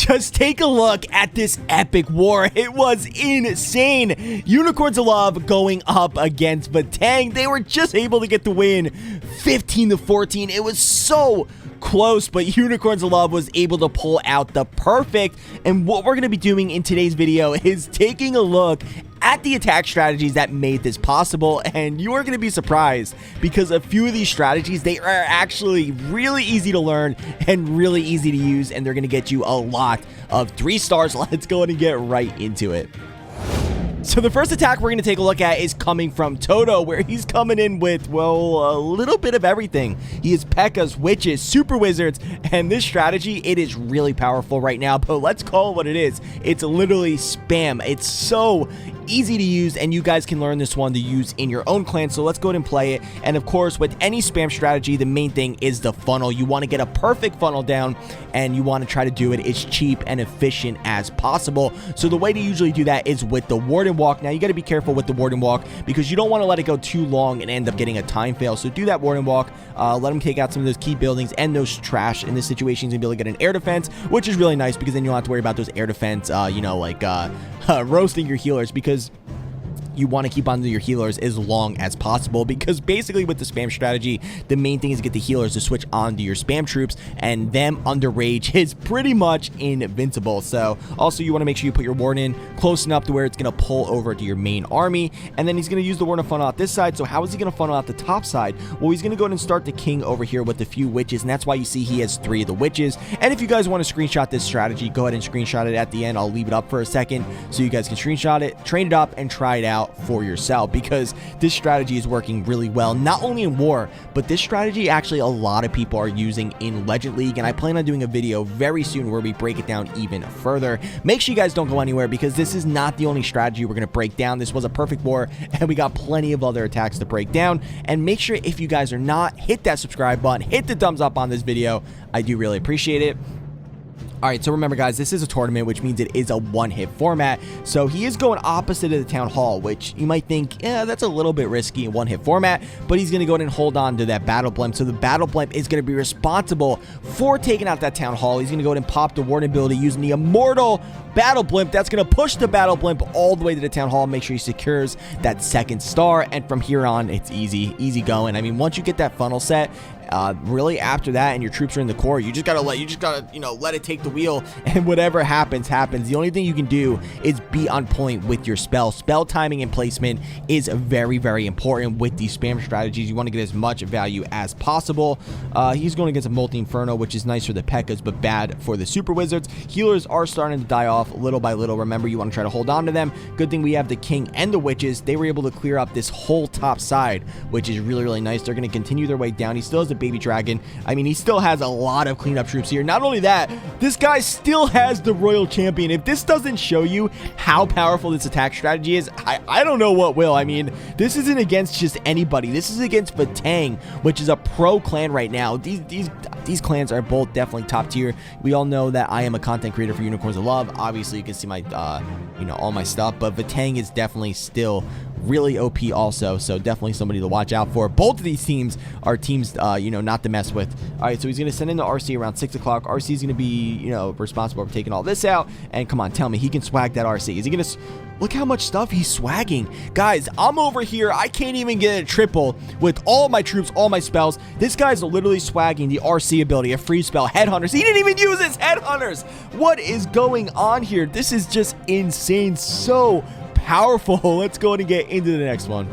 Just take a look at this epic war. It was insane. Unicorns of Love going up against Vatang. They were just able to get the win 15-14. It was so close, but Unicorns of Love was able to pull out the perfect. And what we're going to be doing in today's video is taking a look at the attack strategies that made this possible, and you are going to be surprised because a few of these strategies, they are actually really easy to learn and really easy to use, and they're going to get you a lot of 3 stars. Let's go ahead and get right into it. So the first attack we're going to take a look at is coming from Toto, where he's coming in with, well, a little bit of everything. He has P.E.K.K.A.s, Witches, Super Wizards, and this strategy, it is really powerful right now, but let's call it what it is. It's literally spam. It's so easy to use, and you guys can learn this one to use in your own clan, so let's go ahead and play it. And of course, with any spam strategy, the main thing is the funnel. You want to get a perfect funnel down, and you want to try to do it as cheap and efficient as possible. So the way to usually do that is with the Warden Walk. Now, you got to be careful with the Warden Walk because you don't want to let it go too long and end up getting a time fail. So do that Warden Walk, let him take out some of those key buildings and those trash. In this situation, he's going to be able to get an air defense, which is really nice because then you don't have to worry about those air defense, roasting your healers, because you want to keep on to your healers as long as possible, because basically with the spam strategy, the main thing is to get the healers to switch on to your spam troops, and them under rage is pretty much invincible. So also you want to make sure you put your warden close enough to where it's going to pull over to your main army, and then he's going to use the warden to funnel out this side. So how is he going to funnel out the top side? Well, he's going to go ahead and start the king over here with a few witches, and that's why you see he has 3 of the witches. And if you guys want to screenshot this strategy, go ahead and screenshot it at the end. I'll leave it up for a second so you guys can screenshot it, train it up, and try it out for yourself, because this strategy is working really well, not only in war, but this strategy actually a lot of people are using in Legend League, and I plan on doing a video very soon where we break it down even further. Make sure you guys don't go anywhere, because this is not the only strategy we're going to break down. This was a perfect war, and we got plenty of other attacks to break down. And make sure, if you guys are not, hit that subscribe button, hit the thumbs up on this video. I do really appreciate it. Alright, so remember guys, this is a tournament, which means it is a one-hit format. So he is going opposite of the Town Hall, which you might think, yeah, that's a little bit risky in one-hit format, but he's going to go ahead and hold on to that Battle Blimp. So the Battle Blimp is going to be responsible for taking out that Town Hall. He's going to go ahead and pop the Warden ability using the Immortal Battle Blimp. That's going to push the Battle Blimp all the way to the Town Hall. Make sure he secures that 2nd star, and from here on, it's easy going. I mean, once you get that funnel set, really after that and your troops are in the core, you just gotta let it take the wheel, and whatever happens. The only thing you can do is be on point with your spell timing and placement is very important with these spam strategies. You want to get as much value as possible. He's going against a multi-inferno, which is nice for the P.E.K.K.A.s but bad for the Super Wizards. Healers are starting to die off little by little. Remember, you want to try to hold on to them. Good thing we have the king and the witches. They were able to clear up this whole top side, which is really nice. They're going to continue their way down. He still has a baby dragon. I mean, he still has a lot of cleanup troops here. Not only that, this guy still has the royal champion. If this doesn't show you how powerful this attack strategy is, I don't know what will. I mean, this isn't against just anybody. This is against Vatang, which is a pro clan right now. These clans are both definitely top tier. We all know that I am a content creator for Unicorns of Love. Obviously, you can see my all my stuff, but Vatang is definitely still really OP also, so definitely somebody to watch out for. Both of these teams are teams not to mess with. All right, so he's going to send in the RC around 6 o'clock. RC is going to be responsible for taking all this out, and come on, tell me he can swag that RC. Is he going to look how much stuff he's swagging? Guys, I'm over here, I can't even get a triple with all my troops, all my spells. This guy's literally swagging the RC ability, a free spell, Headhunters. He didn't even use his Headhunters. What is going on here? This is just insane, so powerful. Let's go ahead and get into the next one.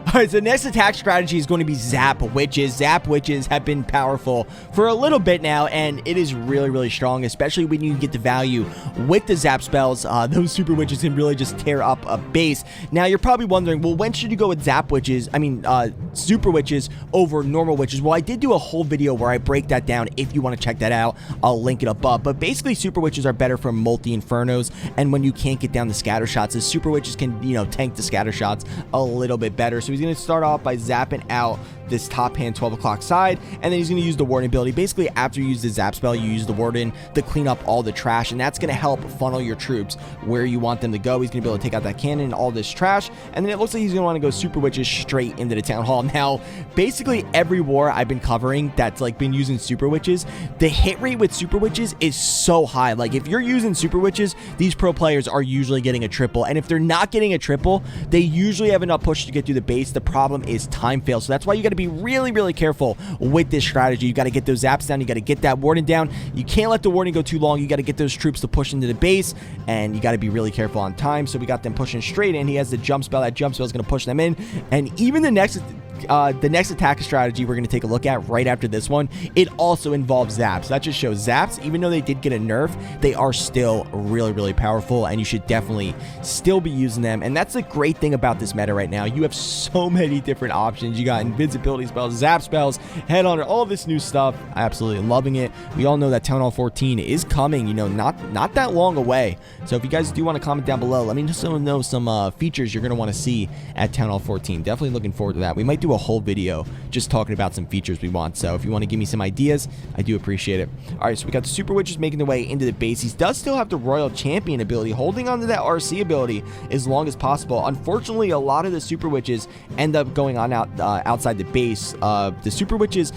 Alright, so the next attack strategy is going to be Zap Witches. Zap Witches have been powerful for a little bit now, and it is really strong, especially when you get the value with the Zap spells. Those Super Witches can really just tear up a base. Now, you're probably wondering, well, when should you go with Zap Witches? I mean, Super Witches over normal witches. Well, I did do a whole video where I break that down. If you want to check that out, I'll link it above. But basically, Super Witches are better for multi-infernos, and when you can't get down the scatter shots, the Super Witches can, tank the scatter shots a little bit better. So he's going to start off by zapping out this top hand 12 o'clock side, and then he's going to use the Warden ability. Basically, after you use the Zap spell, you use the Warden to clean up all the trash, and that's going to help funnel your troops where you want them to go. He's going to be able to take out that cannon and all this trash, and then it looks like he's going to want to go Super Witches straight into the Town Hall. Now, basically every war I've been covering that's like been using Super Witches, the hit rate with Super Witches is so high. Like, if you're using Super Witches, these pro players are usually getting a triple, and if they're not getting a triple, they usually have enough push to get through the base. The problem is time fail, so that's why you got to be really, really careful with this strategy. You got to get those zaps down, you got to get that Warden down. You can't let the Warden go too long. You got to get those troops to push into the base, and you got to be really careful on time. So we got them pushing straight in. He has the jump spell. That jump spell is going to push them in, and even the next attack strategy we're going to take a look at right after this one, it also involves zaps. That just shows zaps, even though they did get a nerf, they are still really, really powerful, and you should definitely still be using them. And that's the great thing about this meta right now. You have so many different options. You got invincibility spells, zap spells, headhunter, all of this new stuff. Absolutely loving it. We all know that Town Hall 14 is coming, you know, not that long away. So if you guys do want to comment down below, let me just know some features you're going to want to see at Town Hall 14. Definitely looking forward to that. We might do a whole video just talking about some features we want. So if you want to give me some ideas, I do appreciate it. All right, so we got the Super Witches making their way into the base. He does still have the Royal Champion ability, holding on to that RC ability as long as possible. Unfortunately, a lot of the Super Witches end up going on outside the base. The Super Witches,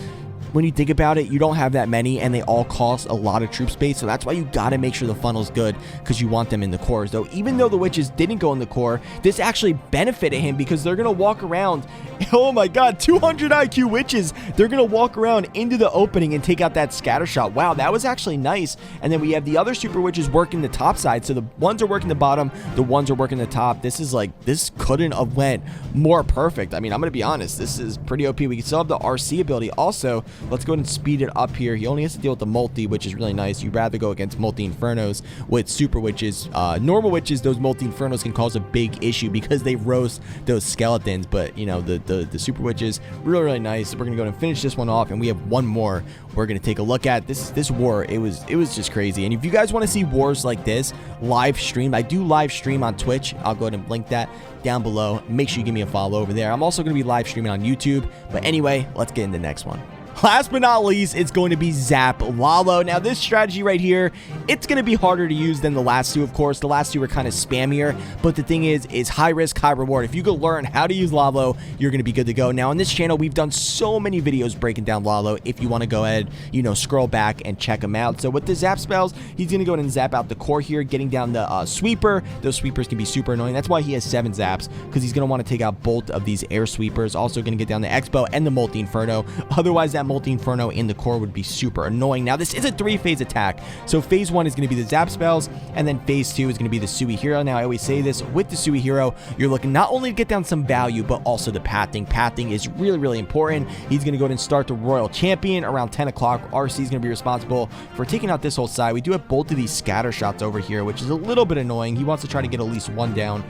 when you think about it, you don't have that many, and they all cost a lot of troop space, so that's why you gotta make sure the funnel's good, because you want them in the cores. Though even though the witches didn't go in the core, this actually benefited him, because they're gonna walk around, oh my god, 200 IQ witches, they're gonna walk around into the opening and take out that scatter shot. Wow, that was actually nice. And then we have the other super witches working the top side, so the ones are working the bottom, the ones are working the top. This is like, this couldn't have went more perfect. I mean, I'm gonna be honest, this is pretty OP. We can still have the RC ability also. Let's go ahead and speed it up here. He only has to deal with the multi, which is really nice. You'd rather go against multi infernos with super witches. Normal witches, those multi infernos can cause a big issue because they roast those skeletons, but you know, the super witches, really, really nice. We're gonna go ahead and finish this one off, and we have one more we're gonna take a look at. This war, it was just crazy. And if you guys want to see wars like this live streamed, I do live stream on Twitch. I'll go ahead and link that down below. Make sure you give me a follow over there. I'm also gonna be live streaming on YouTube. But anyway, let's get into the next one. Last but not least, it's going to be Zap Lalo. Now, this strategy right here, it's going to be harder to use than the last two, of course. The last two were kind of spammier, but the thing is high risk, high reward. If you could learn how to use Lalo, you're going to be good to go. Now, on this channel, we've done so many videos breaking down Lalo. If you want to go ahead, you know, scroll back and check them out. So with the Zap spells, he's going to go ahead and zap out the core here, getting down the sweeper. Those sweepers can be super annoying. That's why he has 7 zaps, because he's going to want to take out both of these air sweepers. Also going to get down the Expo and the Multi Inferno. Otherwise, that Multi Inferno in the core would be super annoying. Now, this is a 3-phase attack. So phase 1 is going to be the zap spells, and then phase 2 is going to be the Sui Hero. Now, I always say this, with the Sui Hero, you're looking not only to get down some value, but also the pathing. Pathing is really, really important. He's going to go ahead and start the Royal Champion around 10 o'clock. RC is going to be responsible for taking out this whole side. We do have both of these scatter shots over here, which is a little bit annoying. He wants to try to get at least one down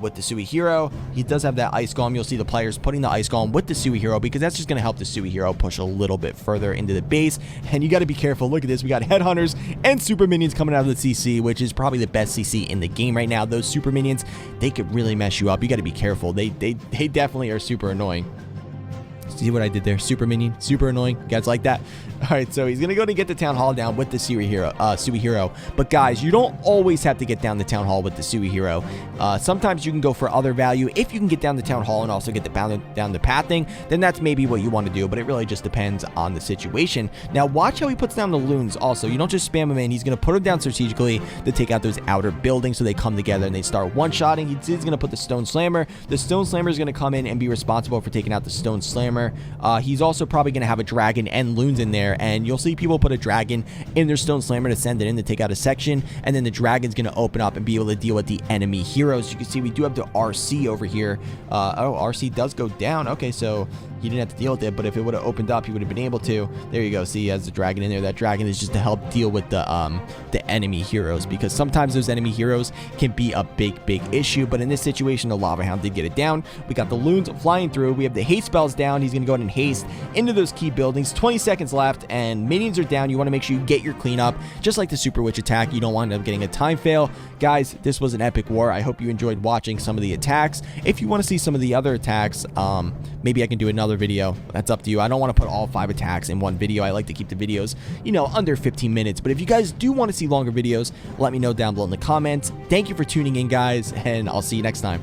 with the Sui Hero. He does have that Ice Golem. You'll see the players putting the Ice Golem with the Sui Hero, because that's just going to help the Sui Hero push a little bit further into the base. And you got to be careful. Look at this. We got Headhunters and Super Minions coming out of the CC, which is probably the best CC in the game right now. Those Super Minions, they could really mess you up. You got to be careful. They definitely are super annoying. See what I did there? Super minion, super annoying. You guys like that? All right, so he's gonna go to get the Town Hall down with the Sui Hero. But guys, you don't always have to get down the Town Hall with the Sui Hero. Sometimes you can go for other value. If you can get down the Town Hall and also get down the pathing, then that's maybe what you want to do. But it really just depends on the situation. Now, watch how he puts down the loons. Also, you don't just spam him in. He's gonna put them down strategically to take out those outer buildings, so they come together and they start one-shotting. He's gonna put the Stone Slammer. The Stone Slammer is gonna come in and be responsible for taking out the Stone Slammer. He's also probably going to have a dragon and loons in there, and you'll see people put a dragon in their Stone Slammer to send it in to take out a section, and then the dragon's going to open up and be able to deal with the enemy heroes. You can see we do have the RC over here. Oh, RC does go down. Okay, so he didn't have to deal with it, but if it would have opened up, he would have been able to. There you go. See, he has the dragon in there. That dragon is just to help deal with the enemy heroes, because sometimes those enemy heroes can be a big issue. But in this situation, the Lava Hound did get it down. We got the loons flying through. We have the hate spells down. He's going going to go ahead and haste into those key buildings. 20 seconds left, and minions are down. You want to make sure you get your cleanup, just like the Super Witch attack. You don't want to end up getting a time fail. Guys, this was an epic war. I hope you enjoyed watching some of the attacks. If you want to see some of the other attacks, maybe I can do another video. That's up to you. I don't want to put all 5 attacks in one video. I like to keep the videos, you know, under 15 minutes. But if you guys do want to see longer videos, let me know down below in the comments. Thank you for tuning in, guys, and I'll see you next time.